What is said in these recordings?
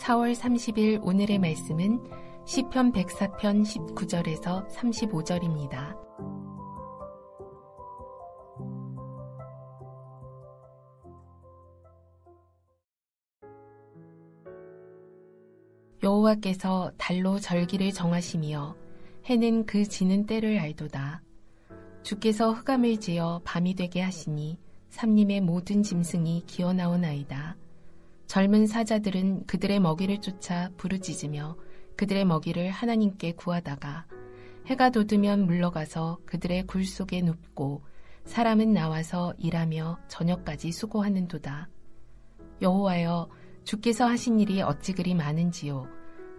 4월 30일 오늘의 말씀은 시편 104편 19절에서 35절입니다. 여호와께서 달로 절기를 정하시며 해는 그 지는 때를 알도다. 주께서 흑암을 지어 밤이 되게 하시니 삼림의 모든 짐승이 기어나오나이다. 젊은 사자들은 그들의 먹이를 쫓아 부르짖으며 그들의 먹이를 하나님께 구하다가 해가 돋으면 물러가서 그들의 굴 속에 눕고 사람은 나와서 일하며 저녁까지 수고하는도다. 여호와여, 주께서 하신 일이 어찌 그리 많은지요.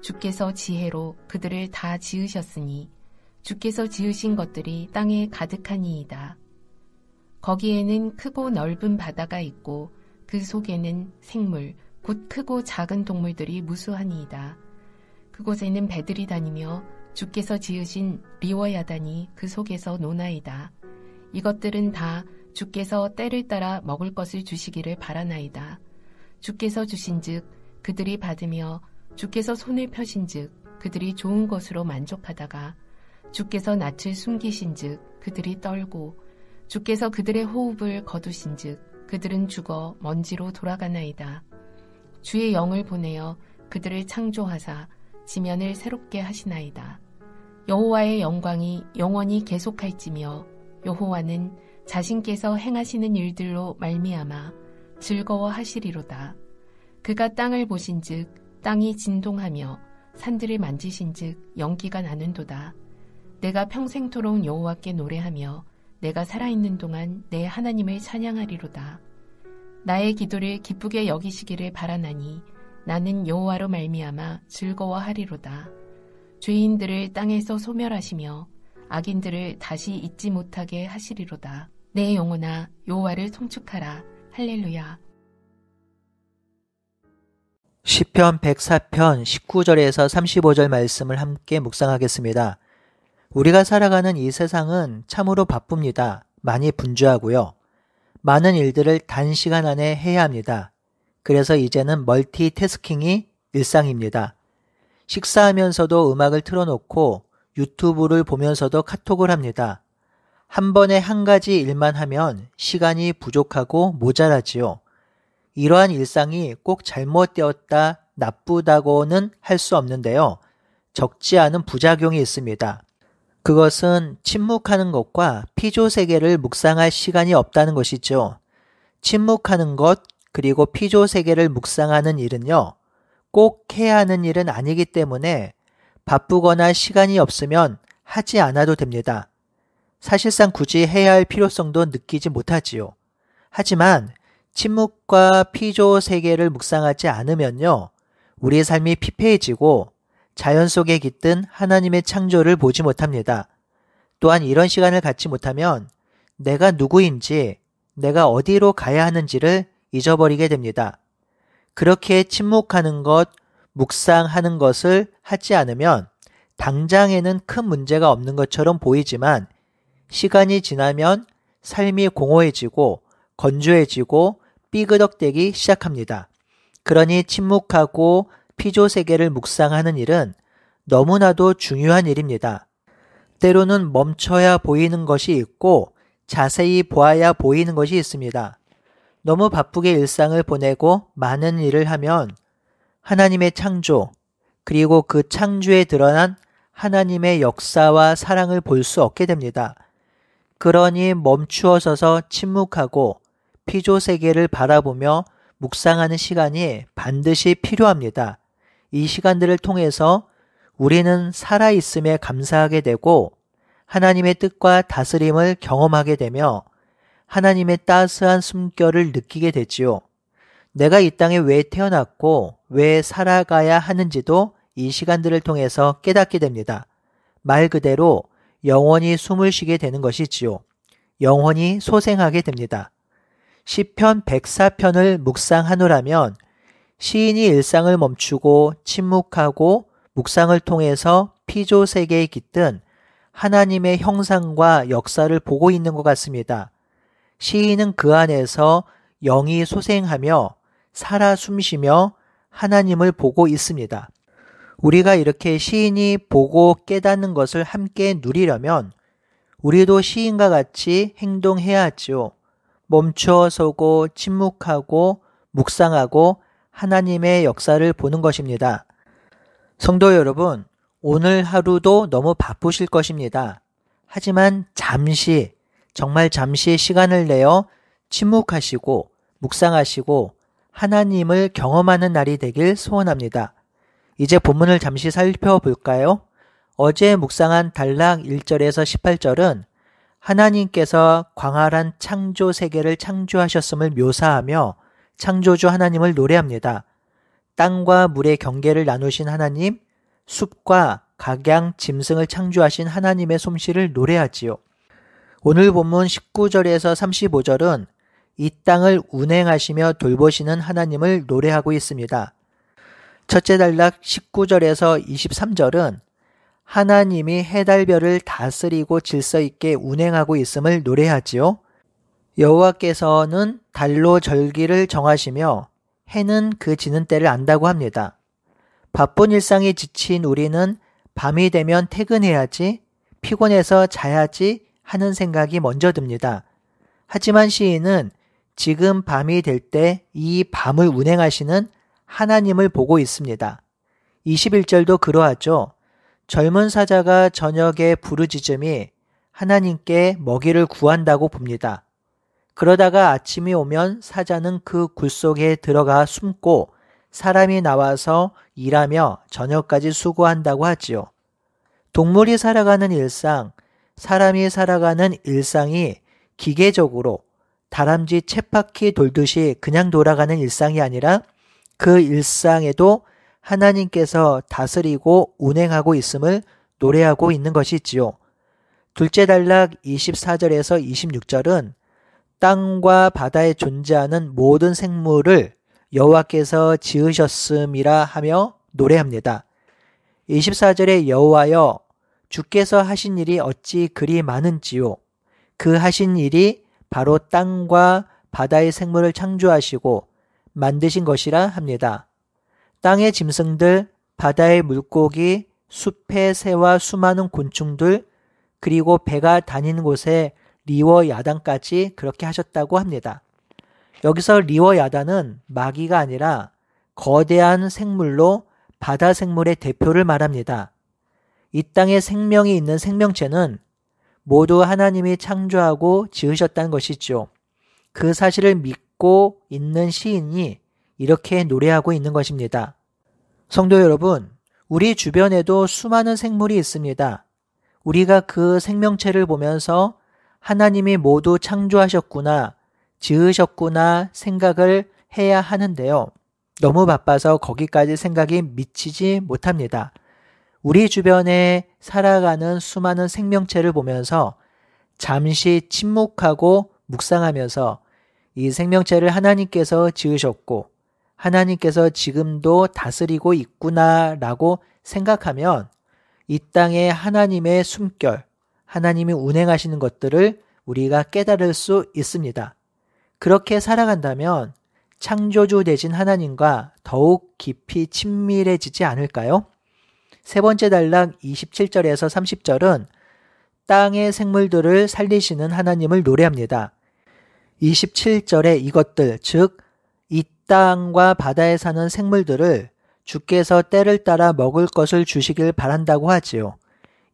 주께서 지혜로 그들을 다 지으셨으니 주께서 지으신 것들이 땅에 가득하니이다. 거기에는 크고 넓은 바다가 있고 그 속에는 생물, 곧 크고 작은 동물들이 무수하니이다. 그곳에는 배들이 다니며 주께서 지으신 리워야단이 그 속에서 노나이다. 이것들은 다 주께서 때를 따라 먹을 것을 주시기를 바라나이다. 주께서 주신즉 그들이 받으며 주께서 손을 펴신즉 그들이 좋은 것으로 만족하다가 주께서 낯을 숨기신즉 그들이 떨고 주께서 그들의 호흡을 거두신즉 그들은 죽어 먼지로 돌아가나이다. 주의 영을 보내어 그들을 창조하사 지면을 새롭게 하시나이다. 여호와의 영광이 영원히 계속할지며 여호와는 자신께서 행하시는 일들로 말미암아 즐거워하시리로다. 그가 땅을 보신즉 땅이 진동하며 산들을 만지신즉 연기가 나는도다. 내가 평생토록 여호와께 노래하며 내가 살아있는 동안 내 하나님을 찬양하리로다. 나의 기도를 기쁘게 여기시기를 바라나니 나는 여호와로 말미암아 즐거워하리로다. 죄인들을 땅에서 소멸하시며 악인들을 다시 잊지 못하게 하시리로다. 내 영혼아 여호와를 송축하라. 할렐루야. 시편 104편 19절에서 35절 말씀을 함께 묵상하겠습니다. 우리가 살아가는 이 세상은 참으로 바쁩니다. 많이 분주하고요. 많은 일들을 단시간 안에 해야 합니다. 그래서 이제는 멀티태스킹이 일상입니다. 식사하면서도 음악을 틀어놓고 유튜브를 보면서도 카톡을 합니다. 한 번에 한 가지 일만 하면 시간이 부족하고 모자라지요. 이러한 일상이 꼭 잘못되었다, 나쁘다고는 할 수 없는데요. 적지 않은 부작용이 있습니다. 그것은 침묵하는 것과 피조세계를 묵상할 시간이 없다는 것이죠. 침묵하는 것 그리고 피조세계를 묵상하는 일은요. 꼭 해야 하는 일은 아니기 때문에 바쁘거나 시간이 없으면 하지 않아도 됩니다. 사실상 굳이 해야 할 필요성도 느끼지 못하지요. 하지만 침묵과 피조세계를 묵상하지 않으면요. 우리의 삶이 피폐해지고 자연 속에 깃든 하나님의 창조를 보지 못합니다. 또한 이런 시간을 갖지 못하면 내가 누구인지, 내가 어디로 가야 하는지를 잊어버리게 됩니다. 그렇게 침묵하는 것, 묵상하는 것을 하지 않으면 당장에는 큰 문제가 없는 것처럼 보이지만 시간이 지나면 삶이 공허해지고 건조해지고 삐그덕대기 시작합니다. 그러니 침묵하고 피조세계를 묵상하는 일은 너무나도 중요한 일입니다. 때로는 멈춰야 보이는 것이 있고 자세히 보아야 보이는 것이 있습니다. 너무 바쁘게 일상을 보내고 많은 일을 하면 하나님의 창조, 그리고 그 창조에 드러난 하나님의 역사와 사랑을 볼 수 없게 됩니다. 그러니 멈추어 서서 침묵하고 피조세계를 바라보며 묵상하는 시간이 반드시 필요합니다. 이 시간들을 통해서 우리는 살아있음에 감사하게 되고 하나님의 뜻과 다스림을 경험하게 되며 하나님의 따스한 숨결을 느끼게 되지요. 내가 이 땅에 왜 태어났고 왜 살아가야 하는지도 이 시간들을 통해서 깨닫게 됩니다. 말 그대로 영원히 숨을 쉬게 되는 것이지요. 영원히 소생하게 됩니다. 시편 104편을 묵상하노라면 시인이 일상을 멈추고 침묵하고 묵상을 통해서 피조세계에 깃든 하나님의 형상과 역사를 보고 있는 것 같습니다. 시인은 그 안에서 영이 소생하며 살아 숨쉬며 하나님을 보고 있습니다. 우리가 이렇게 시인이 보고 깨닫는 것을 함께 누리려면 우리도 시인과 같이 행동해야 하지요. 멈추어 서고 침묵하고 묵상하고 하나님의 역사를 보는 것입니다. 성도 여러분, 오늘 하루도 너무 바쁘실 것입니다. 하지만 잠시, 정말 잠시 시간을 내어 침묵하시고 묵상하시고 하나님을 경험하는 날이 되길 소원합니다. 이제 본문을 잠시 살펴볼까요? 어제 묵상한 단락 1절에서 18절은 하나님께서 광활한 창조 세계를 창조하셨음을 묘사하며 창조주 하나님을 노래합니다. 땅과 물의 경계를 나누신 하나님, 숲과 각양 짐승을 창조하신 하나님의 솜씨를 노래하지요. 오늘 본문 19절에서 35절은 이 땅을 운행하시며 돌보시는 하나님을 노래하고 있습니다. 첫째 단락 19절에서 23절은 하나님이 해달별을 다스리고 질서 있게 운행하고 있음을 노래하지요. 여호와께서는 달로 절기를 정하시며 해는 그 지는 때를 안다고 합니다. 바쁜 일상에 지친 우리는 밤이 되면 퇴근해야지, 피곤해서 자야지 하는 생각이 먼저 듭니다. 하지만 시인은 지금 밤이 될 때 이 밤을 운행하시는 하나님을 보고 있습니다. 21절도 그러하죠. 젊은 사자가 저녁에 부르짖음이 하나님께 먹이를 구한다고 봅니다. 그러다가 아침이 오면 사자는 그 굴 속에 들어가 숨고 사람이 나와서 일하며 저녁까지 수고한다고 하지요. 동물이 살아가는 일상, 사람이 살아가는 일상이 기계적으로 다람쥐 쳇바퀴 돌듯이 그냥 돌아가는 일상이 아니라 그 일상에도 하나님께서 다스리고 운행하고 있음을 노래하고 있는 것이지요. 둘째 단락 24절에서 26절은 땅과 바다에 존재하는 모든 생물을 여호와께서 지으셨음이라 하며 노래합니다. 24절에 여호와여 주께서 하신 일이 어찌 그리 많은지요. 그 하신 일이 바로 땅과 바다의 생물을 창조하시고 만드신 것이라 합니다. 땅의 짐승들, 바다의 물고기, 숲의 새와 수많은 곤충들, 그리고 배가 다니는 곳에 리워 야단까지 그렇게 하셨다고 합니다. 여기서 리워 야단은 마귀가 아니라 거대한 생물로 바다 생물의 대표를 말합니다. 이 땅에 생명이 있는 생명체는 모두 하나님이 창조하고 지으셨다는 것이죠. 그 사실을 믿고 있는 시인이 이렇게 노래하고 있는 것입니다. 성도 여러분, 우리 주변에도 수많은 생물이 있습니다. 우리가 그 생명체를 보면서 하나님이 모두 창조하셨구나, 지으셨구나 생각을 해야 하는데요. 너무 바빠서 거기까지 생각이 미치지 못합니다. 우리 주변에 살아가는 수많은 생명체를 보면서 잠시 침묵하고 묵상하면서 이 생명체를 하나님께서 지으셨고 하나님께서 지금도 다스리고 있구나라고 생각하면 이 땅에 하나님의 숨결, 하나님이 운행하시는 것들을 우리가 깨달을 수 있습니다. 그렇게 살아간다면 창조주 되신 하나님과 더욱 깊이 친밀해지지 않을까요? 세 번째 단락 27절에서 30절은 땅의 생물들을 살리시는 하나님을 노래합니다. 27절에 이것들, 즉 이 땅과 바다에 사는 생물들을 주께서 때를 따라 먹을 것을 주시길 바란다고 하지요.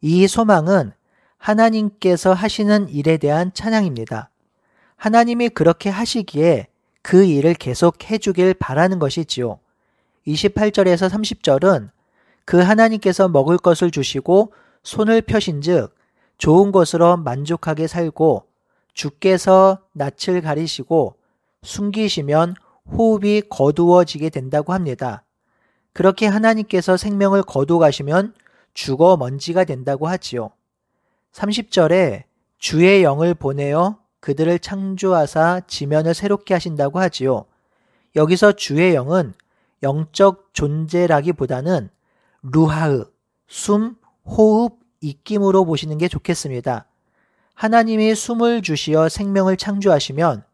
이 소망은 하나님께서 하시는 일에 대한 찬양입니다. 하나님이 그렇게 하시기에 그 일을 계속 해주길 바라는 것이지요. 28절에서 30절은 그 하나님께서 먹을 것을 주시고 손을 펴신즉 좋은 것으로 만족하게 살고 주께서 낯을 가리시고 숨기시면 호흡이 거두어지게 된다고 합니다. 그렇게 하나님께서 생명을 거두가시면 죽어 먼지가 된다고 하지요. 30절에 주의 영을 보내어 그들을 창조하사 지면을 새롭게 하신다고 하지요. 여기서 주의 영은 영적 존재라기보다는 루하흐, 숨, 호흡, 입김으로 보시는 게 좋겠습니다. 하나님이 숨을 주시어 생명을 창조하시면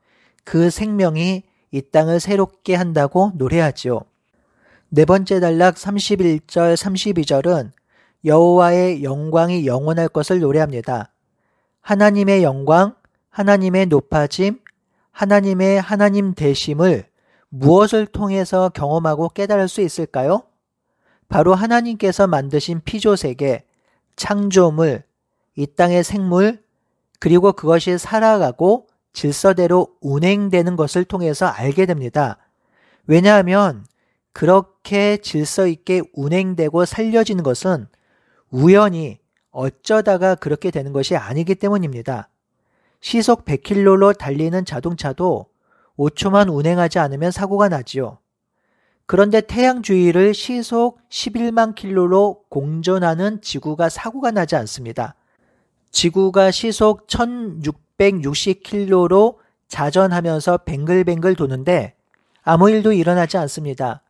그 생명이 이 땅을 새롭게 한다고 노래하지요. 네 번째 단락 31절 32절은 여호와의 영광이 영원할 것을 노래합니다. 하나님의 영광, 하나님의 높아짐, 하나님의 하나님 되심을 무엇을 통해서 경험하고 깨달을 수 있을까요? 바로 하나님께서 만드신 피조세계, 창조물, 이 땅의 생물, 그리고 그것이 살아가고 질서대로 운행되는 것을 통해서 알게 됩니다. 왜냐하면 그렇게 질서 있게 운행되고 살려지는 것은 우연히 어쩌다가 그렇게 되는 것이 아니기 때문입니다. 시속 100km로 달리는 자동차도 5초만 운행하지 않으면 사고가 나지요. 그런데 태양 주위를 시속 11만 킬로로 공전하는 지구가 사고가 나지 않습니다. 지구가 시속 1660킬로로 자전하면서 뱅글뱅글 도는데 아무 일도 일어나지 않습니다.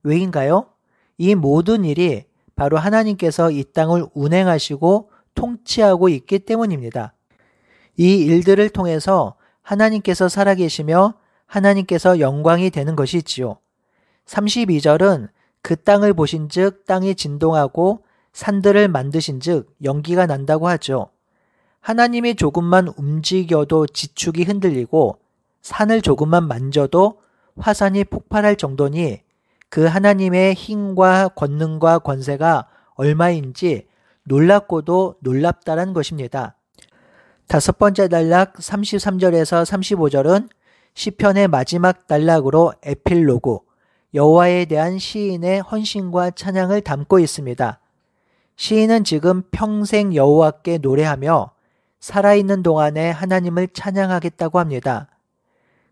왜인가요? 이 모든 일이 바로 하나님께서 이 땅을 운행하시고 통치하고 있기 때문입니다. 이 일들을 통해서 하나님께서 살아계시며 하나님께서 영광이 되는 것이지요. 32절은 그 땅을 보신즉 땅이 진동하고 산들을 만드신즉 연기가 난다고 하죠. 하나님이 조금만 움직여도 지축이 흔들리고 산을 조금만 만져도 화산이 폭발할 정도니 그 하나님의 힘과 권능과 권세가 얼마인지 놀랍고도 놀랍다라는 것입니다. 다섯 번째 단락 33절에서 35절은 시편의 마지막 단락으로 에필로그, 여호와에 대한 시인의 헌신과 찬양을 담고 있습니다. 시인은 지금 평생 여호와께 노래하며 살아있는 동안에 하나님을 찬양하겠다고 합니다.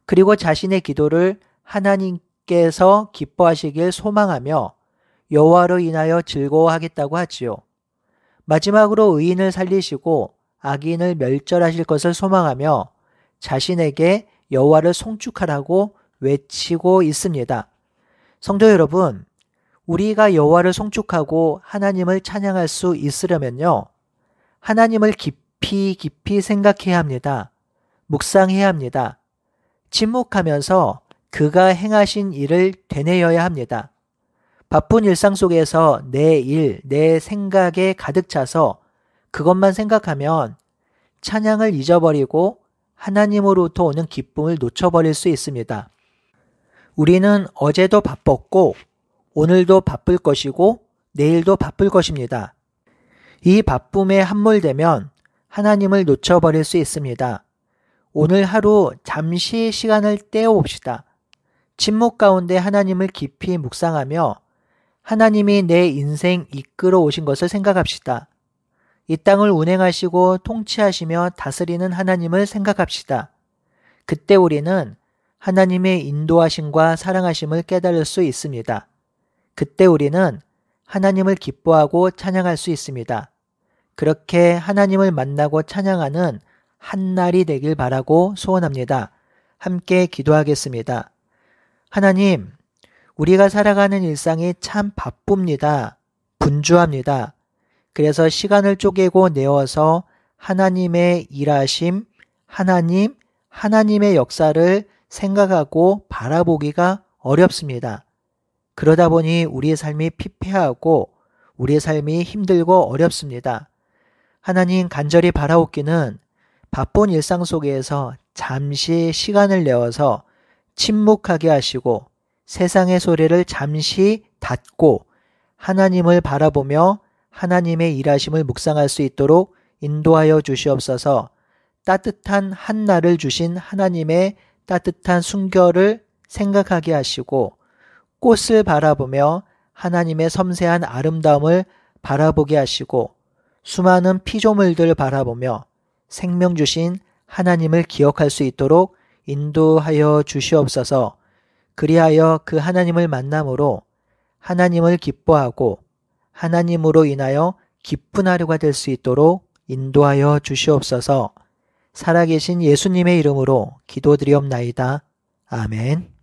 그리고 자신의 기도를 하나님께서 기뻐하시길 소망하며 여호와로 인하여 즐거워하겠다고 하지요. 마지막으로 의인을 살리시고 악인을 멸절하실 것을 소망하며 자신에게 여호와를 송축하라고 외치고 있습니다. 성도 여러분, 우리가 여호와를 송축하고 하나님을 찬양할 수 있으려면요, 하나님을 깊이 생각해야 합니다. 묵상해야 합니다. 침묵하면서 그가 행하신 일을 되뇌어야 합니다. 바쁜 일상 속에서 내 일, 내 생각에 가득 차서 그것만 생각하면 찬양을 잊어버리고 하나님으로부터 오는 기쁨을 놓쳐버릴 수 있습니다. 우리는 어제도 바빴고 오늘도 바쁠 것이고 내일도 바쁠 것입니다. 이 바쁨에 함몰되면 하나님을 놓쳐버릴 수 있습니다. 오늘 하루 잠시 시간을 떼어봅시다. 침묵 가운데 하나님을 깊이 묵상하며 하나님이 내 인생 이끌어 오신 것을 생각합시다. 이 땅을 운행하시고 통치하시며 다스리는 하나님을 생각합시다. 그때 우리는 하나님의 인도하심과 사랑하심을 깨달을 수 있습니다. 그때 우리는 하나님을 기뻐하고 찬양할 수 있습니다. 그렇게 하나님을 만나고 찬양하는 한 날이 되길 바라고 소원합니다. 함께 기도하겠습니다. 하나님, 우리가 살아가는 일상이 참 바쁩니다. 분주합니다. 그래서 시간을 쪼개고 내어서 하나님의 일하심, 하나님의 역사를 생각하고 바라보기가 어렵습니다. 그러다 보니 우리의 삶이 피폐하고 우리의 삶이 힘들고 어렵습니다. 하나님, 간절히 바라옵기는 바쁜 일상 속에서 잠시 시간을 내어서 침묵하게 하시고 세상의 소리를 잠시 닫고 하나님을 바라보며 하나님의 일하심을 묵상할 수 있도록 인도하여 주시옵소서. 따뜻한 한날을 주신 하나님의 따뜻한 순결을 생각하게 하시고 꽃을 바라보며 하나님의 섬세한 아름다움을 바라보게 하시고 수많은 피조물들을 바라보며 생명 주신 하나님을 기억할 수 있도록 인도하여 주시옵소서. 그리하여 그 하나님을 만남으로 하나님을 기뻐하고 하나님으로 인하여 기쁜 하루가 될 수 있도록 인도하여 주시옵소서. 살아계신 예수님의 이름으로 기도드리옵나이다. 아멘.